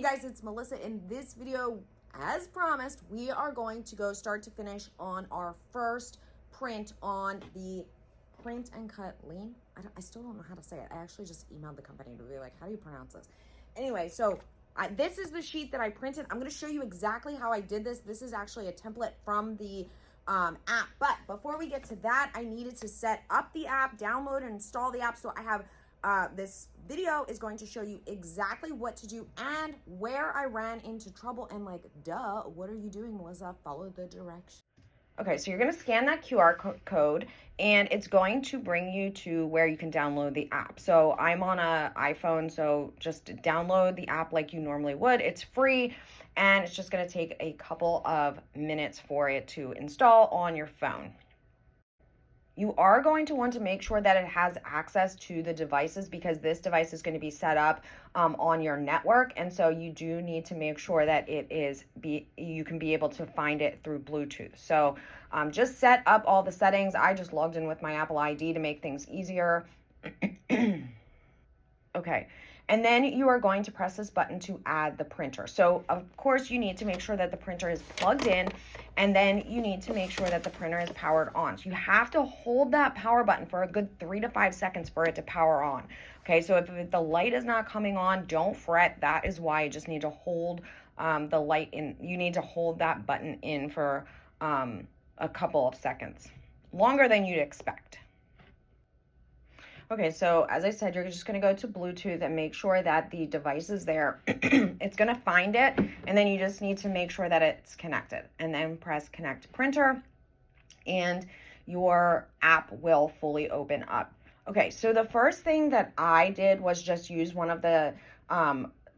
guys, it's Melissa. In this video, as promised, we are going to go start to finish on our first print on the print and cut Liene. I still don't know how to say it. I actually just emailed the company to be like, how do you pronounce this? Anyway, so this is the sheet that I printed. I'm going to show you exactly how I did this. This is actually a template from the app. But before we get to that, I needed to set up the app, download and install the app. So I have this video is going to show you exactly what to do and where I ran into trouble. And like, duh, what are you doing, Melissa? Follow the directions. Okay, so you're going to scan that QR code and it's going to bring you to where you can download the app. So I'm on an iPhone, so just download the app like you normally would. It's free and it's just going to take a couple of minutes for it to install on your phone. You are going to want to make sure that it has access to the devices because this device is going to be set up on your network. And so you do need to make sure that you can be able to find it through Bluetooth. So just set up all the settings. I just logged in with my Apple ID to make things easier. Okay. And then you are going to press this button to add the printer. So of course you need to make sure that the printer is plugged in, and then you need to make sure that the printer is powered on. So you have to hold that power button for a good 3 to 5 seconds for it to power on. Okay, so if the light is not coming on, don't fret. That is why you just need to hold the light in. You need to hold that button in for a couple of seconds, longer than you'd expect. Okay, so as I said, you're just going to go to Bluetooth and make sure that the device is there. It's going to find it, and then you just need to make sure that it's connected. And then press Connect Printer, and your app will fully open up. Okay, so the first thing that I did was just use one of the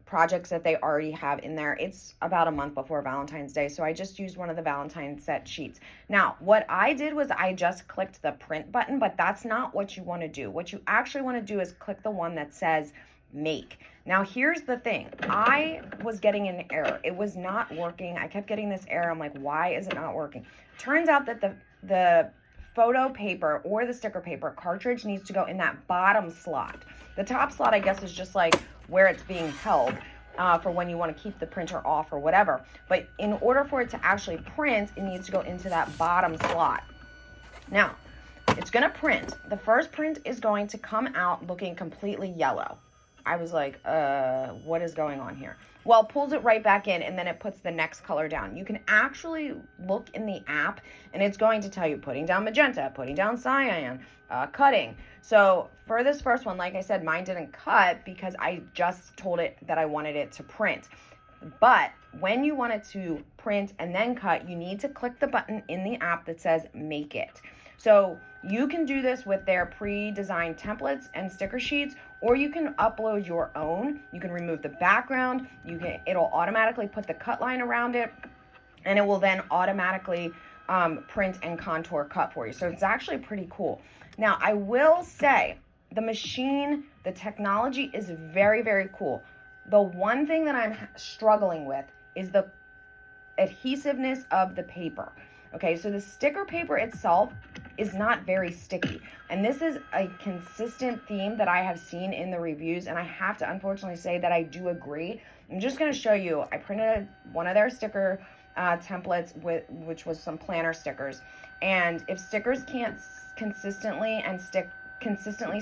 projects that they already have in there. It's about a month before Valentine's Day, so I just used one of the Valentine's set sheets. Now, what I did was I just clicked the print button, but that's not what you want to do. What you actually want to do is click the one that says make. Now, here's the thing. I was getting an error. It was not working. I kept getting this error. I'm like, why is it not working? Turns out that the photo paper or the sticker paper cartridge needs to go in that bottom slot. The top slot, I guess, is just like where it's being held for when you want to keep the printer off or whatever. But in order for it to actually print, it needs to go into that bottom slot. Now, it's going to print. The first print is going to come out looking completely yellow. I was like, what is going on here? Well, it pulls it right back in, and then it puts the next color down. You can actually look in the app, and it's going to tell you putting down magenta, putting down cyan, cutting. So for this first one, like I said, mine didn't cut because I just told it that I wanted it to print. But when you want it to print and then cut, you need to click the button in the app that says make it. So you can do this with their pre-designed templates and sticker sheets, or you can upload your own. You can remove the background. It'll automatically put the cut line around it, and it will then automatically print and contour cut for you. So it's actually pretty cool. Now, I will say the machine, the technology is very, very cool. The one thing that I'm struggling with is the adhesiveness of the paper. Okay, so the sticker paper itself is not very sticky. And this is a consistent theme that I have seen in the reviews, and I have to unfortunately say that I do agree. I'm just going to show you. I printed one of their sticker templates, which was some planner stickers. And if stickers can't consistently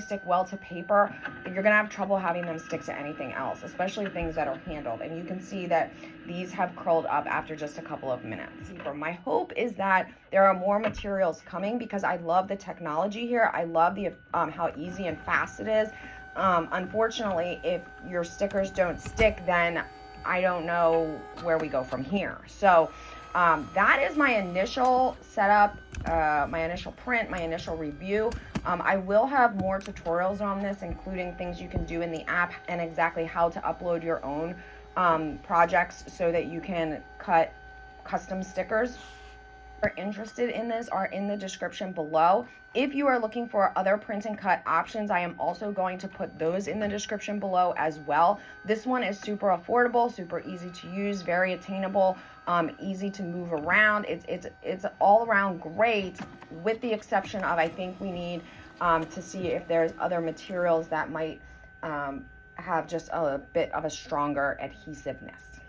stick well to paper, you're gonna have trouble having them stick to anything else, especially things that are handled. And you can see that these have curled up after just a couple of minutes. My hope is that there are more materials coming because I love the technology here. I love the how easy and fast it is. Unfortunately, if your stickers don't stick, then I don't know where we go from here. So that is my initial setup, my initial print, my initial review. I will have more tutorials on this, including things you can do in the app and exactly how to upload your own projects so that you can cut custom stickers. If you're interested in this are in the description below. If you are looking for other print and cut options, I am also going to put those in the description below as well. This one is super affordable, super easy to use, very attainable, easy to move around. It's all around great, with the exception of I think we need to see if there's other materials that might have just a bit of a stronger adhesiveness.